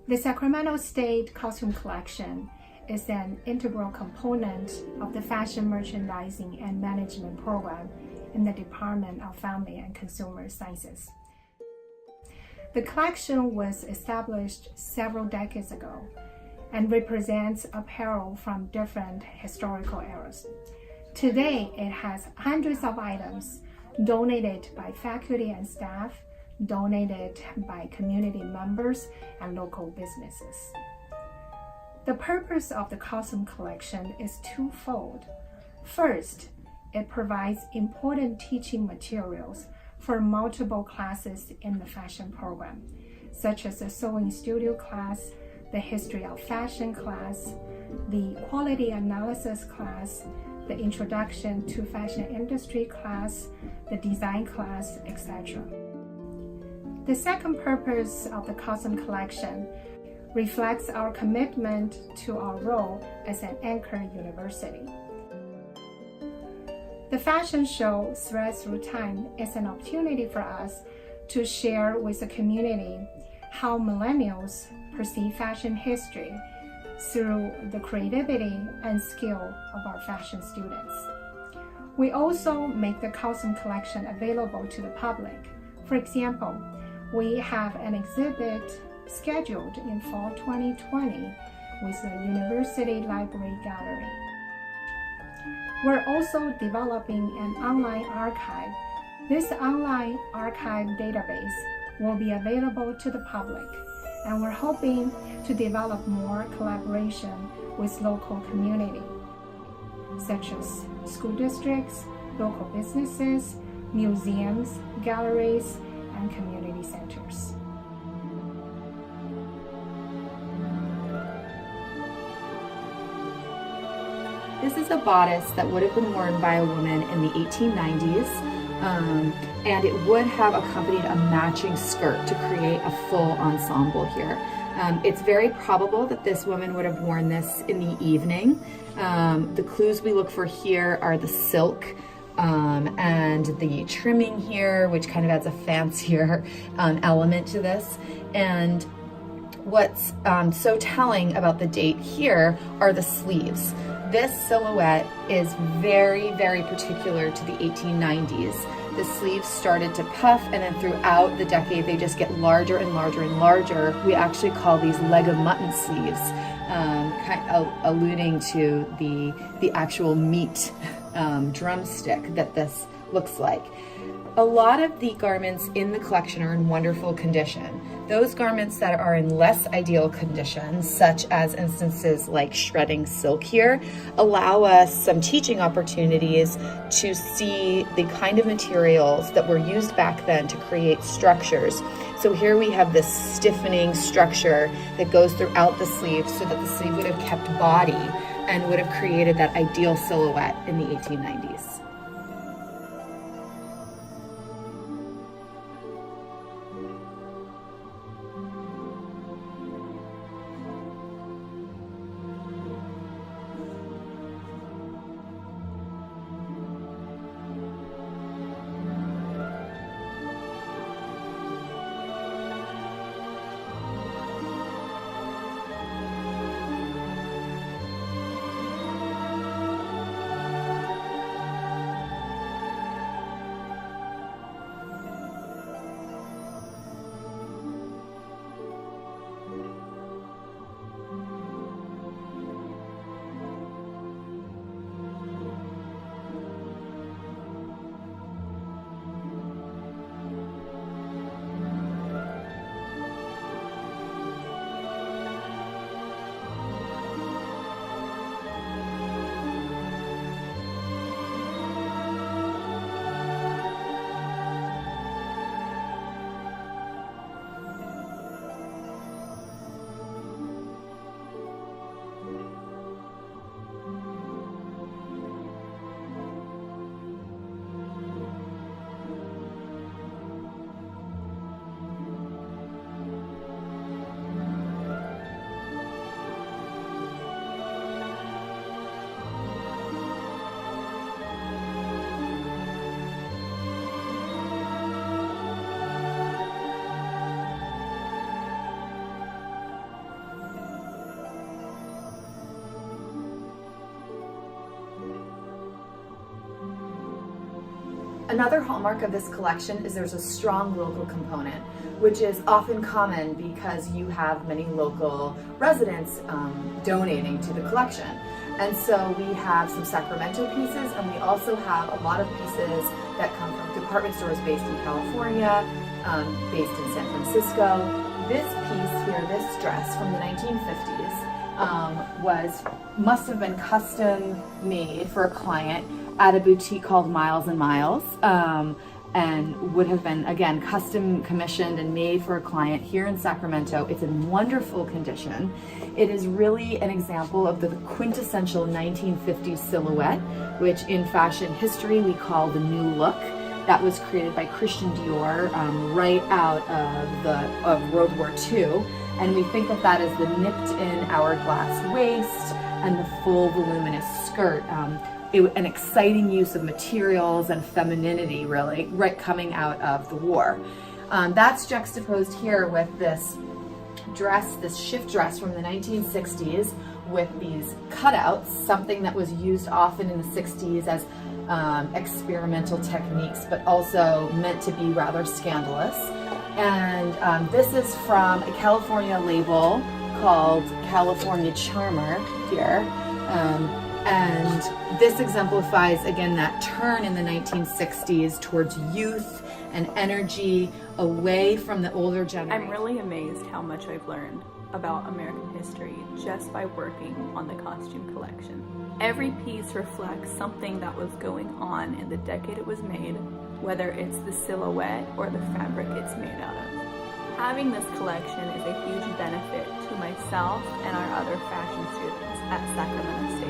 The Sacramento State Costume Collection is an integral component of the Fashion Merchandising and Management program in the Department of Family and Consumer Sciences. The collection was established several decades ago and represents apparel from different historical eras. Today, it has hundreds of items donated by faculty and staff, donated by community members and local businesses. The purpose of the costume collection is twofold. First, it provides important teaching materials for multiple classes in the fashion program, such as the sewing studio class, the history of fashion class, the quality analysis class, the introduction to fashion industry class, the design class, etc. The second purpose of the costume collection reflects our commitment to our role as an anchor university. The fashion show Threads Through Time is an opportunity for us to share with the community how millennials perceive fashion history through the creativity and skill of our fashion students. We also make the costume collection available to the public. For example, we have an exhibit scheduled in fall 2020 with the University Library Gallery. We're also developing an online archive. This online archive database will be available to the public, and we're hoping to develop more collaboration with local community, such as school districts, local businesses, museums, galleries, and community centers. This is a bodice that would have been worn by a woman in the 1890s, and it would have accompanied a matching skirt to create a full ensemble here. It's very probable that this woman would have worn this in the evening. The clues we look for here are the silk and the trimming here, which kind of adds a fancier element to this. And what's so telling about the date here are the sleeves. This silhouette is very, very particular to the 1890s. The sleeves started to puff, and then throughout the decade they just get larger and larger and larger. We actually call these leg of mutton sleeves, alluding to the actual meat drumstick that this looks like. A lot of the garments in the collection are in wonderful condition. Those garments that are in less ideal conditions, such as instances like shredding silk here, allow us some teaching opportunities to see the kind of materials that were used back then to create structures. So here we have this stiffening structure that goes throughout the sleeve so that the sleeve would have kept body and would have created that ideal silhouette in the 1890s. Another hallmark of this collection is there's a strong local component, which is often common because you have many local residents donating to the collection. And so we have some Sacramento pieces, and we also have a lot of pieces that come from department stores based in California, based in San Francisco. This piece here, this dress from the 1950s, must have been custom made for a client at a boutique called Miles and Miles, and would have been, again, custom commissioned and made for a client here in Sacramento. It's in wonderful condition. It is really an example of the quintessential 1950s silhouette, which in fashion history we call the new look. That was created by Christian Dior right out of World War II. And we think of that as the nipped-in hourglass waist and the full voluminous skirt. An exciting use of materials and femininity, really, right coming out of the war. That's juxtaposed here with this dress, this shift dress from the 1960s with these cutouts, something that was used often in the 60s as experimental techniques, but also meant to be rather scandalous. And this is from a California label called California Charmer here. And this exemplifies, again, that turn in the 1960s towards youth and energy away from the older generation. I'm really amazed how much I've learned about American history just by working on the costume collection. Every piece reflects something that was going on in the decade it was made, whether it's the silhouette or the fabric it's made out of. Having this collection is a huge benefit to myself and our other fashion students at Sacramento State.